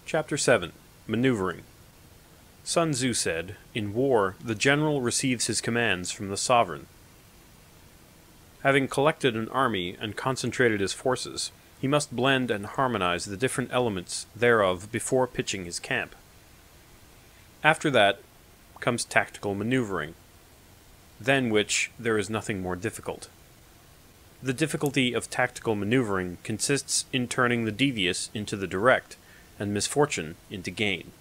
Chapter 7. Maneuvering. Sun Tzu said, "In war, the general receives his commands from the sovereign." Having collected an army and concentrated his forces, he must blend and harmonize the different elements thereof before pitching his camp. After that comes tactical maneuvering, than which there is nothing more difficult. The difficulty of tactical maneuvering consists in turning the devious into the direct, and misfortune into gain.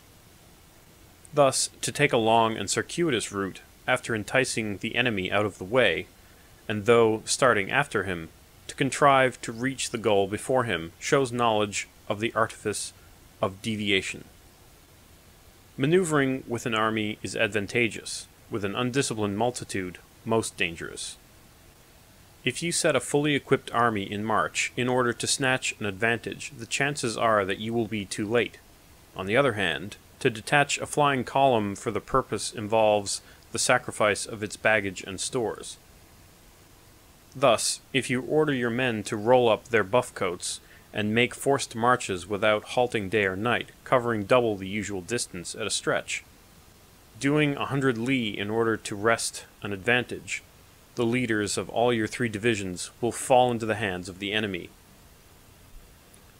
Thus, to take a long and circuitous route after enticing the enemy out of the way, and though starting after him, to contrive to reach the goal before him shows knowledge of the artifice of deviation. Maneuvering with an army is advantageous, with an undisciplined multitude most dangerous. If you set a fully equipped army in march in order to snatch an advantage, the chances are that you will be too late. On the other hand, to detach a flying column for the purpose involves the sacrifice of its baggage and stores. Thus, if you order your men to roll up their buff coats and make forced marches without halting day or night, covering double the usual distance at a stretch, doing 100 li in order to wrest an advantage, the leaders of all your 3 divisions will fall into the hands of the enemy.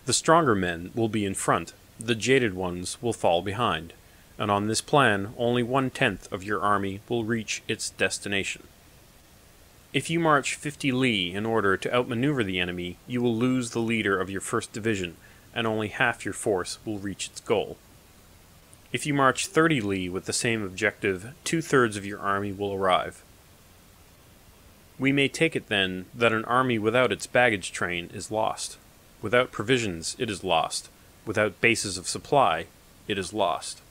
The stronger men will be in front, the jaded ones will fall behind, and on this plan only 1/10 of your army will reach its destination. If you march 50 li in order to outmaneuver the enemy, you will lose the leader of your 1st division, and only half your force will reach its goal. If you march 30 li with the same objective, 2/3 of your army will arrive. We may take it then that an army without its baggage train is lost. Without provisions it is lost. Without bases of supply it is lost.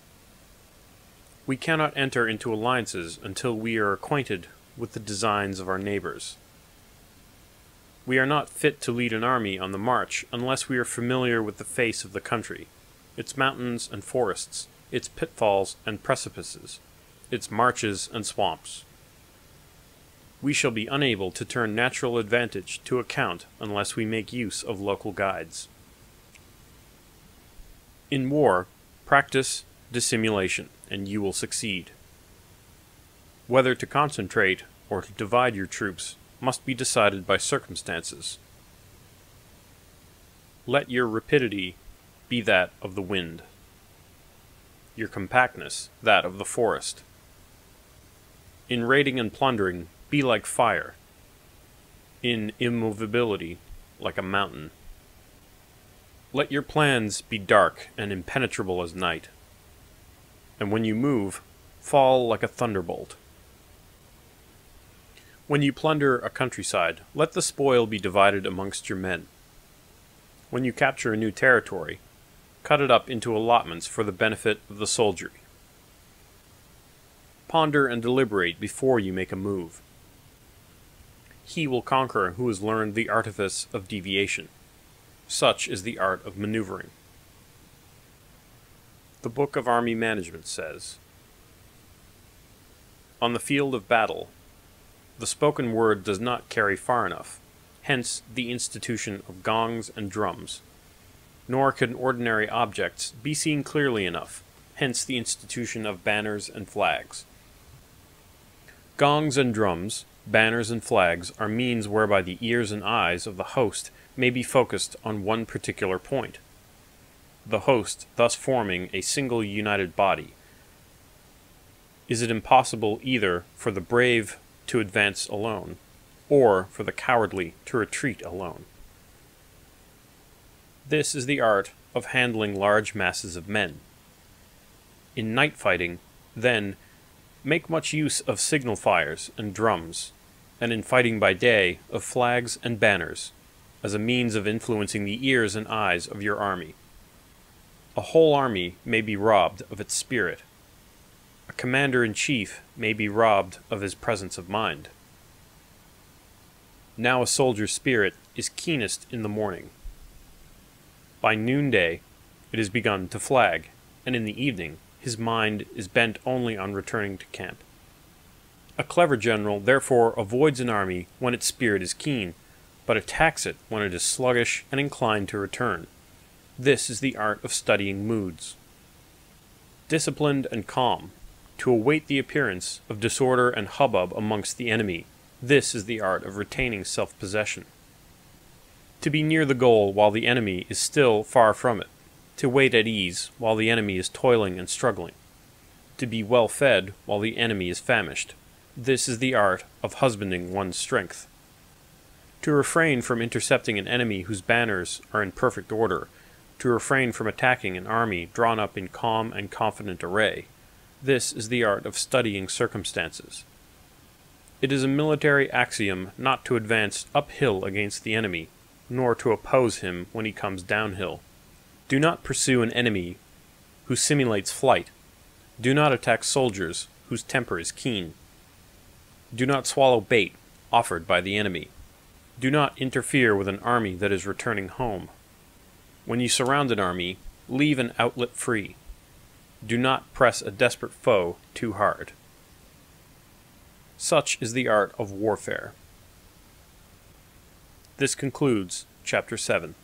We cannot enter into alliances until we are acquainted with the designs of our neighbors. We are not fit to lead an army on the march unless we are familiar with the face of the country, its mountains and forests, its pitfalls and precipices, its marshes and swamps. We shall be unable to turn natural advantage to account unless we make use of local guides. In war, practice dissimulation, and you will succeed. Whether to concentrate or to divide your troops must be decided by circumstances. Let your rapidity be that of the wind, your compactness that of the forest. In raiding and plundering, be like fire, in immovability like a mountain. Let your plans be dark and impenetrable as night, and when you move, fall like a thunderbolt. When you plunder a countryside, let the spoil be divided amongst your men. When you capture a new territory, cut it up into allotments for the benefit of the soldiery. Ponder and deliberate before you make a move. He will conquer who has learned the artifice of deviation. Such is the art of maneuvering. The Book of Army Management says, "On the field of battle, the spoken word does not carry far enough, hence the institution of gongs and drums. Nor can ordinary objects be seen clearly enough, hence the institution of banners and flags. Gongs and drums, banners and flags are means whereby the ears and eyes of the host may be focused on one particular point, the host thus forming a single united body. Is it impossible either for the brave to advance alone, or for the cowardly to retreat alone? This is the art of handling large masses of men. In night fighting, then, make much use of signal fires and drums, and in fighting by day, of flags and banners, as a means of influencing the ears and eyes of your army. A whole army may be robbed of its spirit. A commander-in-chief may be robbed of his presence of mind. Now a soldier's spirit is keenest in the morning. By noonday it has begun to flag, and in the evening his mind is bent only on returning to camp. A clever general therefore avoids an army when its spirit is keen, but attacks it when it is sluggish and inclined to return. This is the art of studying moods. Disciplined and calm, to await the appearance of disorder and hubbub amongst the enemy. This is the art of retaining self-possession. To be near the goal while the enemy is still far from it. To wait at ease while the enemy is toiling and struggling. To be well fed while the enemy is famished. This is the art of husbanding one's strength. To refrain from intercepting an enemy whose banners are in perfect order. To refrain from attacking an army drawn up in calm and confident array. This is the art of studying circumstances. It is a military axiom not to advance uphill against the enemy, nor to oppose him when he comes downhill. Do not pursue an enemy who simulates flight. Do not attack soldiers whose temper is keen. Do not swallow bait offered by the enemy. Do not interfere with an army that is returning home. When you surround an army, leave an outlet free. Do not press a desperate foe too hard. Such is the art of warfare. This concludes Chapter 7.